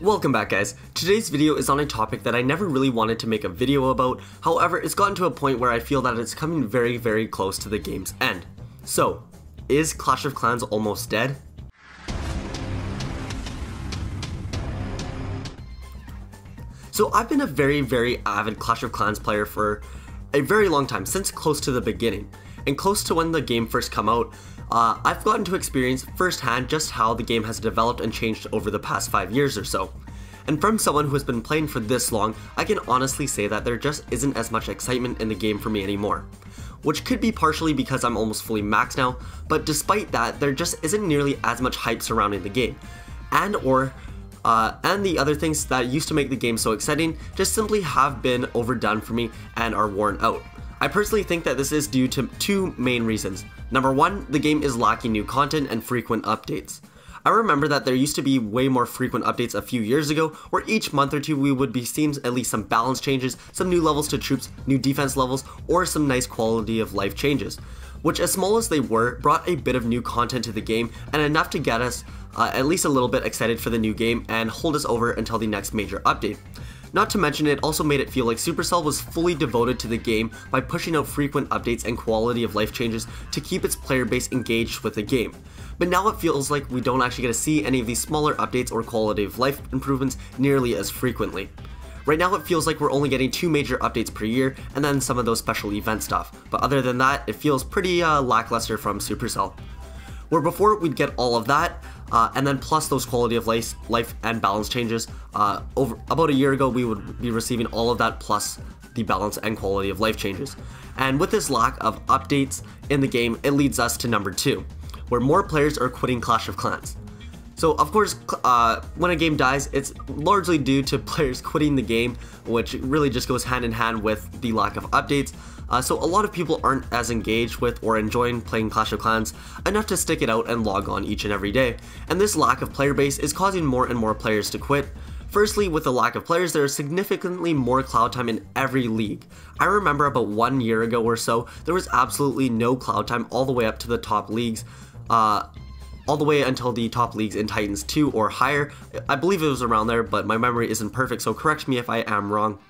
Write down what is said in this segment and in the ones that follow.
Welcome back, guys. Today's video is on a topic that I never really wanted to make a video about. However, it's gotten to a point where I feel that it's coming very close to the game's end. So, is Clash of Clans almost dead? So I've been a very avid Clash of Clans player for a very long time, since close to the beginning. And close to when the game first came out, I've gotten to experience firsthand just how the game has developed and changed over the past 5 years or so. And from someone who has been playing for this long, I can honestly say that there just isn't as much excitement in the game for me anymore. Which could be partially because I'm almost fully maxed now, but despite that, there just isn't nearly as much hype surrounding the game. And the other things that used to make the game so exciting just simply have been overdone for me and are worn out. I personally think that this is due to two main reasons. Number one, the game is lacking new content and frequent updates. I remember that there used to be way more frequent updates a few years ago, where each month or two we would be seeing at least some balance changes, some new levels to troops, new defense levels, or some nice quality of life changes, which, as small as they were, brought a bit of new content to the game and enough to get us at least a little bit excited for the new game and hold us over until the next major update. Not to mention, it also made it feel like Supercell was fully devoted to the game by pushing out frequent updates and quality of life changes to keep its player base engaged with the game. But now it feels like we don't actually get to see any of these smaller updates or quality of life improvements nearly as frequently. Right now it feels like we're only getting 2 major updates per year and then some of those special event stuff, but other than that, it feels pretty lackluster from Supercell. Where before we'd get all of that, and then plus those quality of life and balance changes. Over about a year ago we would be receiving all of that plus the balance and quality of life changes. And with this lack of updates in the game, it leads us to number 2, where more players are quitting Clash of Clans. So of course, when a game dies, it's largely due to players quitting the game, which really just goes hand in hand with the lack of updates. So a lot of people aren't as engaged with or enjoying playing Clash of Clans enough to stick it out and log on each and every day. And this lack of player base is causing more and more players to quit. Firstly, with the lack of players, there is significantly more cloud time in every league. I remember about 1 year ago or so, there was absolutely no cloud time all the way up to the top leagues. All the way until the top leagues in Titans 2 or higher. I believe it was around there, but my memory isn't perfect, so correct me if I am wrong.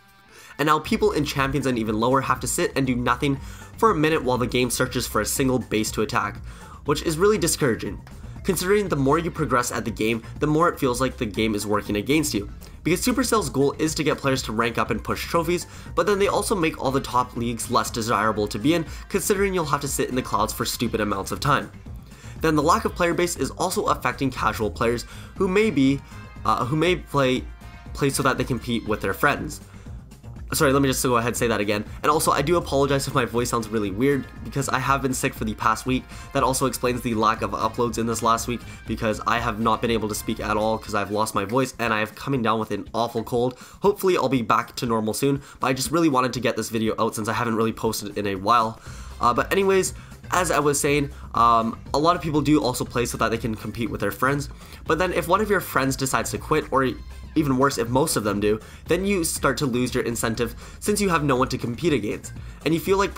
And now people in Champions and even lower have to sit and do nothing for a minute while the game searches for a single base to attack, which is really discouraging, considering the more you progress at the game, the more it feels like the game is working against you. Because Supercell's goal is to get players to rank up and push trophies, but then they also make all the top leagues less desirable to be in, considering you'll have to sit in the clouds for stupid amounts of time. Then the lack of player base is also affecting casual players who may play so that they compete with their friends. Sorry, let me just go ahead and say that again. And also, I do apologize if my voice sounds really weird because I have been sick for the past week. That also explains the lack of uploads in this last week because I have not been able to speak at all because I've lost my voice and I have coming down with an awful cold. Hopefully I'll be back to normal soon, but I just really wanted to get this video out since I haven't really posted in a while. But anyways, as I was saying, a lot of people do also play so that they can compete with their friends, but then if one of your friends decides to quit, or even worse if most of them do, then you start to lose your incentive since you have no one to compete against, and you feel like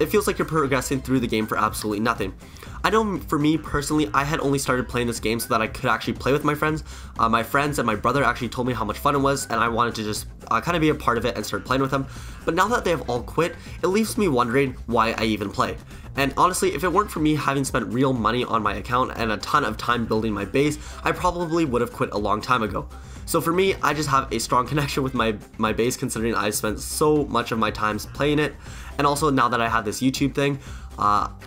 it feels like you're progressing through the game for absolutely nothing. I know for me personally, I had only started playing this game so that I could actually play with my friends. My friends and my brother actually told me how much fun it was, and I wanted to just kind of be a part of it and start playing with them. But now that they have all quit, it leaves me wondering why I even play. And honestly, if it weren't for me having spent real money on my account and a ton of time building my base, I probably would have quit a long time ago. So for me, I just have a strong connection with my base, considering I spent so much of my time playing it. And also now that I have this YouTube thing,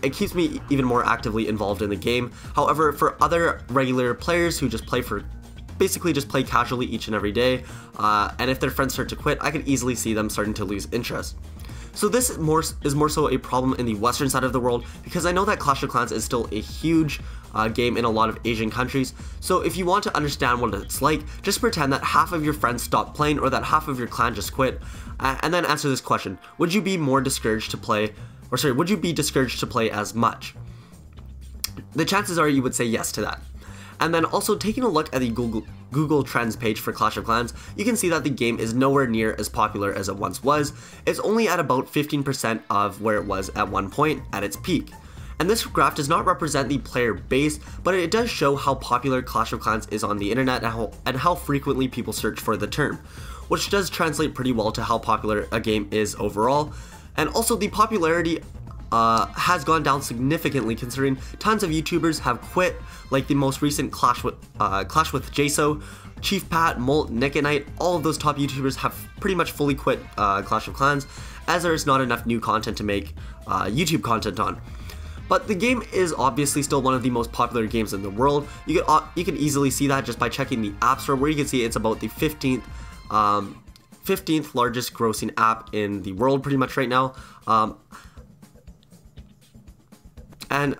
it keeps me even more actively involved in the game. However, for other regular players who just basically just play casually each and every day, and if their friends start to quit, I could easily see them starting to lose interest. So this is more so a problem in the western side of the world, because I know that Clash of Clans is still a huge game in a lot of Asian countries. So if you want to understand what it's like, just pretend that half of your friends stopped playing or that half of your clan just quit, and then answer this question: would you be more discouraged to play, would you be discouraged to play as much? The chances are you would say yes to that. And then also taking a look at the Google Trends page for Clash of Clans, you can see that the game is nowhere near as popular as it once was. It's only at about 15% of where it was at one point at its peak. And this graph does not represent the player base, but it does show how popular Clash of Clans is on the internet and how frequently people search for the term, which does translate pretty well to how popular a game is overall. And also the popularity has gone down significantly, considering tons of YouTubers have quit, like the most recent Clash with Jaso, Chief Pat, Molt, Nick and Knight. All of those top YouTubers have pretty much fully quit Clash of Clans, as there is not enough new content to make YouTube content on. But the game is obviously still one of the most popular games in the world. You can easily see that just by checking the App Store, where you can see it's about the 15th largest grossing app in the world pretty much right now. And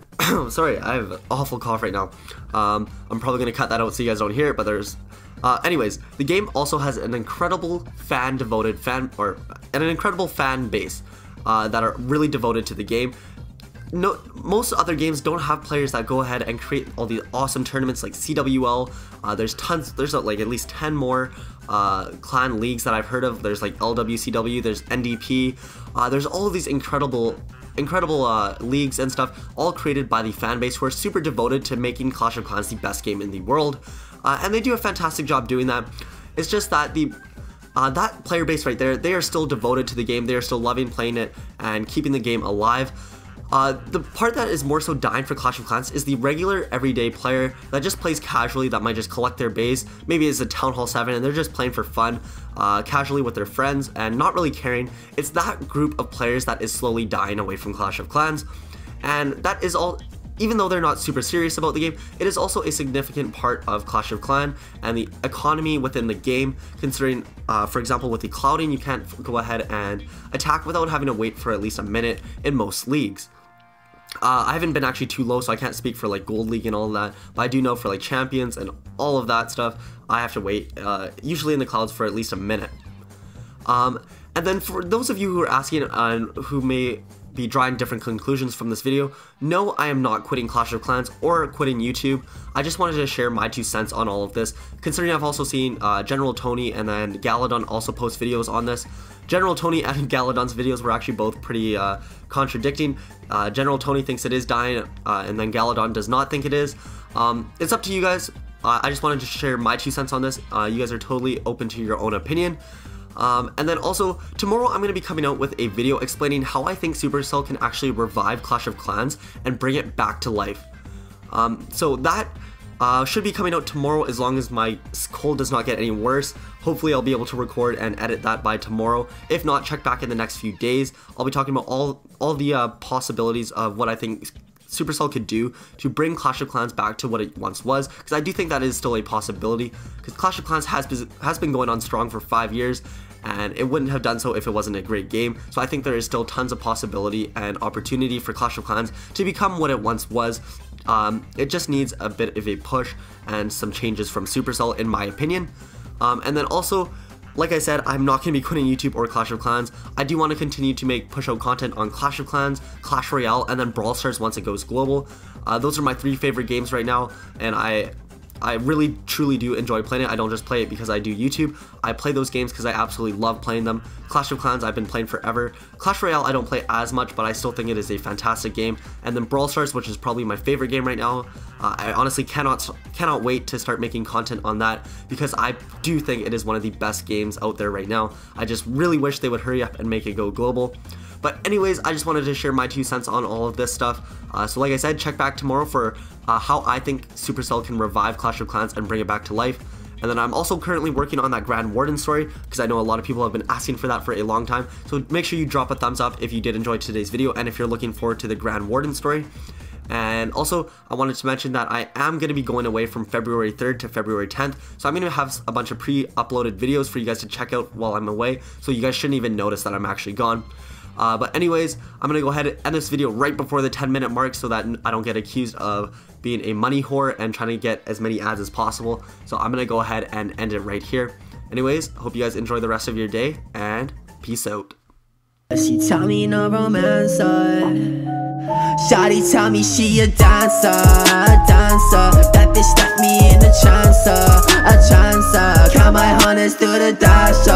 sorry, I have an awful cough right now. I'm probably gonna cut that out so you guys don't hear it, but there's anyways, the game also has an incredible fan base that are really devoted to the game. No, most other games don't have players that go ahead and create all these awesome tournaments like CWL. There's like at least 10 more clan leagues that I've heard of. There's like LWCW, there's NDP, there's all of these incredible leagues and stuff, all created by the fan base who are super devoted to making Clash of Clans the best game in the world, and they do a fantastic job doing that. It's just that that player base right there, they are still devoted to the game, they are still loving playing it and keeping the game alive. The part that is more so dying for Clash of Clans is the regular everyday player that just plays casually, that might just collect their base. Maybe it's a Town Hall 7 and they're just playing for fun, casually with their friends and not really caring. It's that group of players that is slowly dying away from Clash of Clans, and that is all. Even though they're not super serious about the game, it is also a significant part of Clash of Clans and the economy within the game, considering, for example, with the clouding, you can't go ahead and attack without having to wait for at least a minute in most leagues. I haven't been actually too low, so I can't speak for like Gold League and all of that, but I do know for like Champions and all of that stuff, I have to wait, usually in the clouds, for at least a minute. And then for those of you who are asking who may be drawing different conclusions from this video, no, I am not quitting Clash of Clans or quitting YouTube. I just wanted to share my 2 cents on all of this, considering I've also seen General Tony and then Galadon also post videos on this. General Tony and Galadon's videos were actually both pretty contradicting. General Tony thinks it is dying, and then Galadon does not think it is. It's up to you guys. I just wanted to share my 2 cents on this. You guys are totally open to your own opinion. And then also, tomorrow I'm going to be coming out with a video explaining how I think Supercell can actually revive Clash of Clans and bring it back to life. So that should be coming out tomorrow, as long as my cold does not get any worse. Hopefully I'll be able to record and edit that by tomorrow. If not, check back in the next few days. I'll be talking about all the possibilities of what I think Supercell could do to bring Clash of Clans back to what it once was, because I do think that is still a possibility, because Clash of Clans has been going on strong for 5 years, and it wouldn't have done so if it wasn't a great game. So I think there is still tons of possibility and opportunity for Clash of Clans to become what it once was. It just needs a bit of a push and some changes from Supercell, in my opinion. And then also, like I said, I'm not going to be quitting YouTube or Clash of Clans. I do want to continue to make push-out content on Clash of Clans, Clash Royale, and then Brawl Stars once it goes global. Those are my 3 favorite games right now, and I really truly do enjoy playing it. I don't just play it because I do YouTube. I play those games because I absolutely love playing them. Clash of Clans I've been playing forever. Clash Royale I don't play as much, but I still think it is a fantastic game. And then Brawl Stars, which is probably my favorite game right now. I honestly cannot wait to start making content on that, because I do think it is one of the best games out there right now. I just really wish they would hurry up and make it go global. But anyways, I just wanted to share my 2 cents on all of this stuff. So like I said, check back tomorrow for how I think Supercell can revive Clash of Clans and bring it back to life. And then I'm also currently working on that Grand Warden story, because I know a lot of people have been asking for that for a long time. So make sure you drop a thumbs up if you did enjoy today's video, and if you're looking forward to the Grand Warden story. And also, I wanted to mention that I am going to be going away from February 3rd to February 10th, so I'm going to have a bunch of pre-uploaded videos for you guys to check out while I'm away, so you guys shouldn't even notice that I'm actually gone. But anyways, I'm going to go ahead and end this video right before the 10-minute mark, so that I don't get accused of being a money whore and trying to get as many ads as possible. So I'm going to go ahead and end it right here. Anyways, hope you guys enjoy the rest of your day, and peace out. She tell me no romance, shawty tell me she a dancer, that bitch left me in a trance, count my hundreds through the dash,